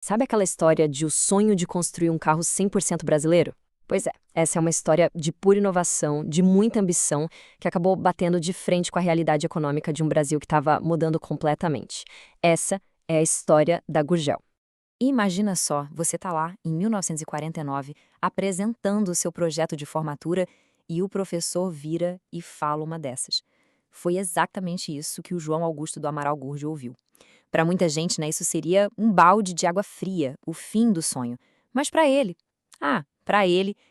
Sabe aquela história de o sonho de construir um carro 100% brasileiro? Pois é, essa é uma história de pura inovação, de muita ambição, que acabou batendo de frente com a realidade econômica de um Brasil que estava mudando completamente. Essa é a história da Gurgel. E imagina só, você tá lá, em 1949, apresentando o seu projeto de formatura e o professor vira e fala uma dessas. Foi exatamente isso que o João Augusto do Amaral Gurgel ouviu. Para muita gente, né, isso seria um balde de água fria, o fim do sonho. Mas para ele,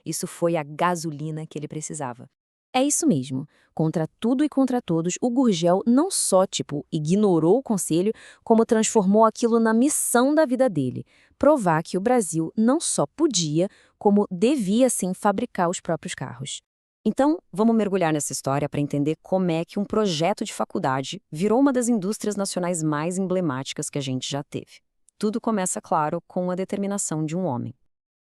isso foi a gasolina que ele precisava. É isso mesmo. Contra tudo e contra todos, o Gurgel não só, ignorou o conselho, como transformou aquilo na missão da vida dele. Provar que o Brasil não só podia, como devia sim fabricar os próprios carros. Então, vamos mergulhar nessa história para entender como é que um projeto de faculdade virou uma das indústrias nacionais mais emblemáticas que a gente já teve. Tudo começa, claro, com a determinação de um homem.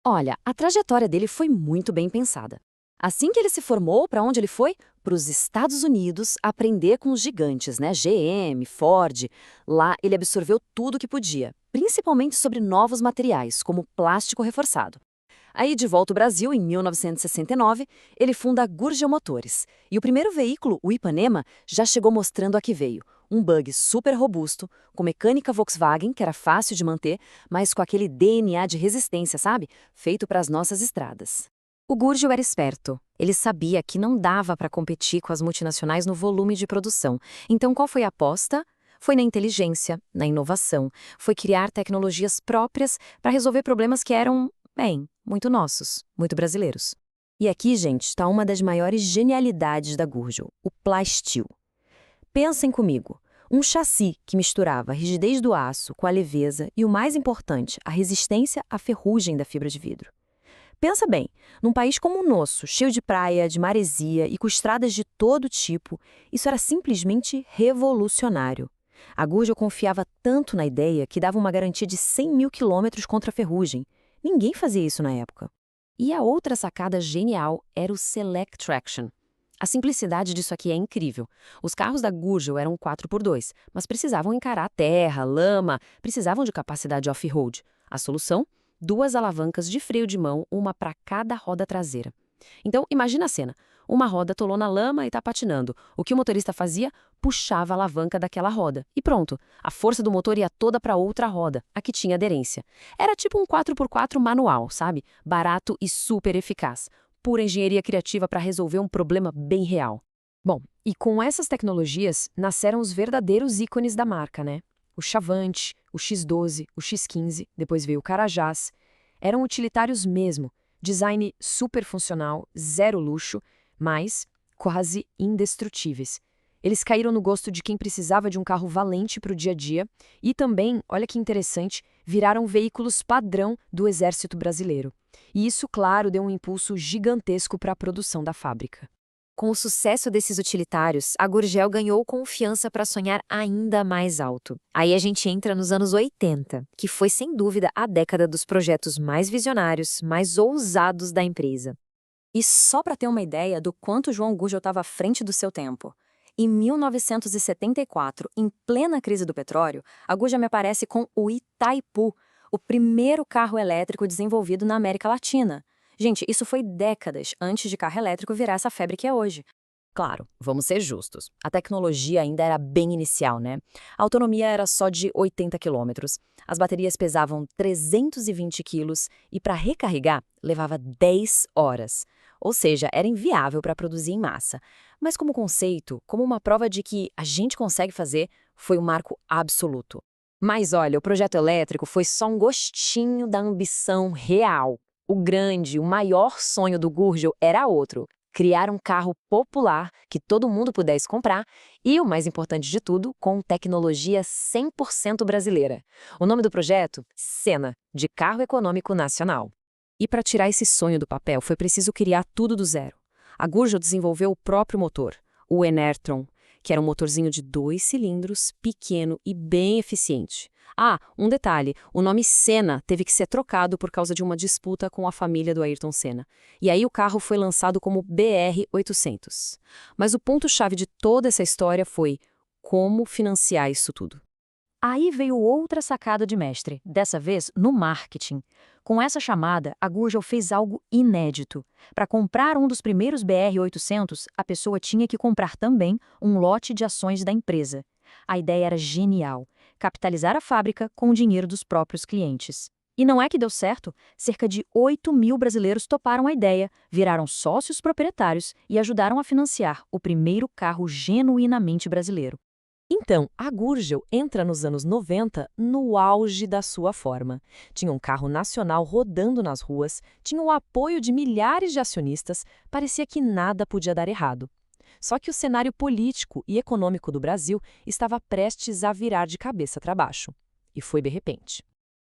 Olha, a trajetória dele foi muito bem pensada. Assim que ele se formou, para onde ele foi? Para os Estados Unidos aprender com os gigantes, né? GM, Ford. Lá ele absorveu tudo que podia, principalmente sobre novos materiais, como plástico reforçado. Aí, de volta ao Brasil, em 1969, ele funda a Gurgel Motores. E o primeiro veículo, o Ipanema, já chegou mostrando a que veio. Um bug super robusto, com mecânica Volkswagen, que era fácil de manter, mas com aquele DNA de resistência, sabe? Feito para as nossas estradas. O Gurgel era esperto. Ele sabia que não dava para competir com as multinacionais no volume de produção. Então, qual foi a aposta? Foi na inteligência, na inovação. Foi criar tecnologias próprias para resolver problemas que eram, bem, muito nossos, muito brasileiros. E aqui, gente, está uma das maiores genialidades da Gurgel, o Plastil. Pensem comigo, um chassi que misturava a rigidez do aço com a leveza e, o mais importante, a resistência à ferrugem da fibra de vidro. Pensa bem, num país como o nosso, cheio de praia, de maresia e com estradas de todo tipo, isso era simplesmente revolucionário. A Gurgel confiava tanto na ideia que dava uma garantia de 100 mil quilômetros contra a ferrugem. Ninguém fazia isso na época. E a outra sacada genial era o Select Traction. A simplicidade disso aqui é incrível. Os carros da Gurgel eram 4x2, mas precisavam encarar terra, lama, precisavam de capacidade off-road. A solução? 2 alavancas de freio de mão, uma para cada roda traseira. Então, imagina a cena. Uma roda atolou na lama e está patinando. O que o motorista fazia? Puxava a alavanca daquela roda. E pronto, a força do motor ia toda para outra roda, a que tinha aderência. Era tipo um 4x4 manual, sabe? Barato e super eficaz. Pura engenharia criativa para resolver um problema bem real. Bom, e com essas tecnologias, nasceram os verdadeiros ícones da marca, né? O Chavante, o X12, o X15, depois veio o Carajás. Eram utilitários mesmo, design super funcional, zero luxo, mas quase indestrutíveis. Eles caíram no gosto de quem precisava de um carro valente para o dia a dia e também, olha que interessante, viraram veículos padrão do Exército Brasileiro. E isso, claro, deu um impulso gigantesco para a produção da fábrica. Com o sucesso desses utilitários, a Gurgel ganhou confiança para sonhar ainda mais alto. Aí a gente entra nos anos 80, que foi sem dúvida a década dos projetos mais visionários, mais ousados da empresa. E só para ter uma ideia do quanto João Gurgel estava à frente do seu tempo. Em 1974, em plena crise do petróleo, a Gurgel me aparece com o Itaipu, o primeiro carro elétrico desenvolvido na América Latina. Gente, isso foi décadas antes de carro elétrico virar essa febre que é hoje. Claro, vamos ser justos. A tecnologia ainda era bem inicial, né? A autonomia era só de 80 quilômetros. As baterias pesavam 320 quilos e para recarregar levava 10 horas. Ou seja, era inviável para produzir em massa. Mas como conceito, como uma prova de que a gente consegue fazer, foi um marco absoluto. Mas olha, o projeto elétrico foi só um gostinho da ambição real. O grande, o maior sonho do Gurgel era outro: criar um carro popular que todo mundo pudesse comprar e, o mais importante de tudo, com tecnologia 100% brasileira. O nome do projeto? Sena, de Carro Econômico Nacional. E para tirar esse sonho do papel, foi preciso criar tudo do zero. A Gurgel desenvolveu o próprio motor, o Enertron, que era um motorzinho de 2 cilindros, pequeno e bem eficiente. Ah, um detalhe, o nome Senna teve que ser trocado por causa de uma disputa com a família do Ayrton Senna. E aí o carro foi lançado como BR-800. Mas o ponto-chave de toda essa história foi como financiar isso tudo. Aí veio outra sacada de mestre, dessa vez no marketing. Com essa chamada, a Gurgel fez algo inédito. Para comprar um dos primeiros BR-800, a pessoa tinha que comprar também um lote de ações da empresa. A ideia era genial: capitalizar a fábrica com o dinheiro dos próprios clientes. E não é que deu certo, cerca de 8.000 brasileiros toparam a ideia, viraram sócios proprietários e ajudaram a financiar o primeiro carro genuinamente brasileiro. Então, a Gurgel entra nos anos 90 no auge da sua forma. Tinha um carro nacional rodando nas ruas, tinha o apoio de milhares de acionistas, parecia que nada podia dar errado. Só que o cenário político e econômico do Brasil estava prestes a virar de cabeça para baixo. E foi de repente.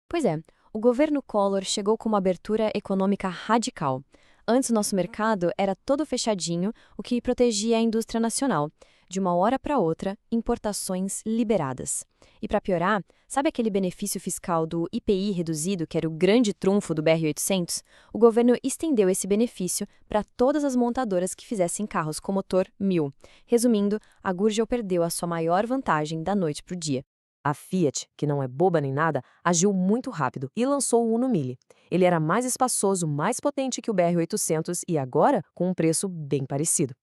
Pois é, o governo Collor chegou com uma abertura econômica radical. Antes, o nosso mercado era todo fechadinho, o que protegia a indústria nacional. De uma hora para outra, importações liberadas. E para piorar, sabe aquele benefício fiscal do IPI reduzido, que era o grande trunfo do BR-800? O governo estendeu esse benefício para todas as montadoras que fizessem carros com motor 1000. Resumindo, a Gurgel perdeu a sua maior vantagem da noite para o dia. A Fiat, que não é boba nem nada, agiu muito rápido e lançou o Uno Mille. Ele era mais espaçoso, mais potente que o BR-800 e agora com um preço bem parecido.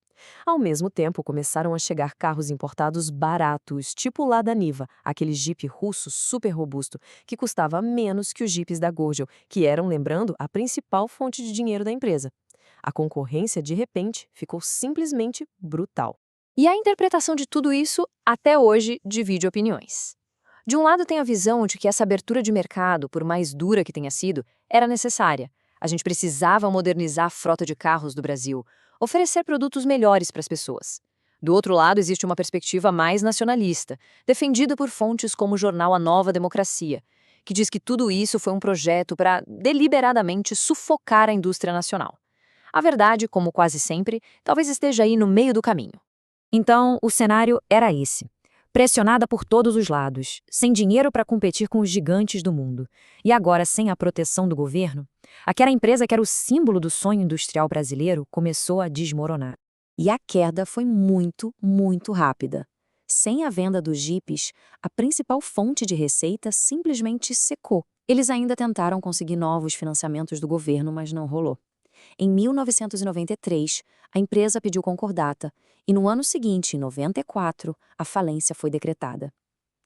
Ao mesmo tempo, começaram a chegar carros importados baratos, tipo o Lada Niva, aquele Jeep russo super robusto, que custava menos que os Jeeps da Gurgel, que eram, lembrando, a principal fonte de dinheiro da empresa. A concorrência, de repente, ficou simplesmente brutal. E a interpretação de tudo isso, até hoje, divide opiniões. De um lado, tem a visão de que essa abertura de mercado, por mais dura que tenha sido, era necessária. A gente precisava modernizar a frota de carros do Brasil, oferecer produtos melhores para as pessoas. Do outro lado, existe uma perspectiva mais nacionalista, defendida por fontes como o jornal A Nova Democracia, que diz que tudo isso foi um projeto para deliberadamente sufocar a indústria nacional. A verdade, como quase sempre, talvez esteja aí no meio do caminho. Então, o cenário era esse. Pressionada por todos os lados, sem dinheiro para competir com os gigantes do mundo, e agora sem a proteção do governo, aquela empresa que era o símbolo do sonho industrial brasileiro começou a desmoronar. E a queda foi muito, muito rápida. Sem a venda dos jipes, a principal fonte de receita simplesmente secou. Eles ainda tentaram conseguir novos financiamentos do governo, mas não rolou. Em 1993, a empresa pediu concordata e no ano seguinte, em 94, a falência foi decretada.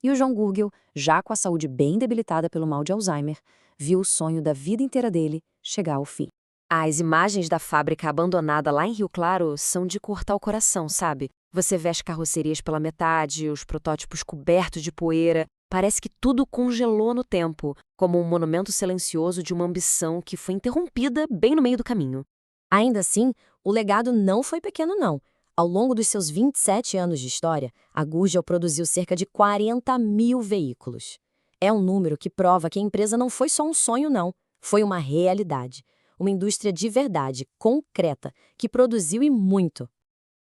E o João Gurgel, já com a saúde bem debilitada pelo mal de Alzheimer, viu o sonho da vida inteira dele chegar ao fim. As imagens da fábrica abandonada lá em Rio Claro são de cortar o coração, sabe? Você vê as carrocerias pela metade, os protótipos cobertos de poeira. Parece que tudo congelou no tempo, como um monumento silencioso de uma ambição que foi interrompida bem no meio do caminho. Ainda assim, o legado não foi pequeno, não. Ao longo dos seus 27 anos de história, a Gurgel produziu cerca de 40.000 veículos. É um número que prova que a empresa não foi só um sonho, não. Foi uma realidade. Uma indústria de verdade, concreta, que produziu e muito.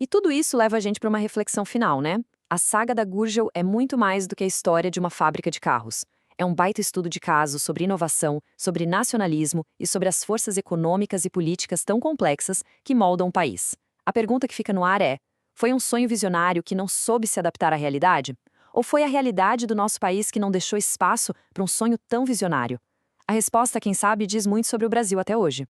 E tudo isso leva a gente para uma reflexão final, né? A saga da Gurgel é muito mais do que a história de uma fábrica de carros. É um baita estudo de caso sobre inovação, sobre nacionalismo e sobre as forças econômicas e políticas tão complexas que moldam o país. A pergunta que fica no ar é: foi um sonho visionário que não soube se adaptar à realidade? Ou foi a realidade do nosso país que não deixou espaço para um sonho tão visionário? A resposta, quem sabe, diz muito sobre o Brasil até hoje.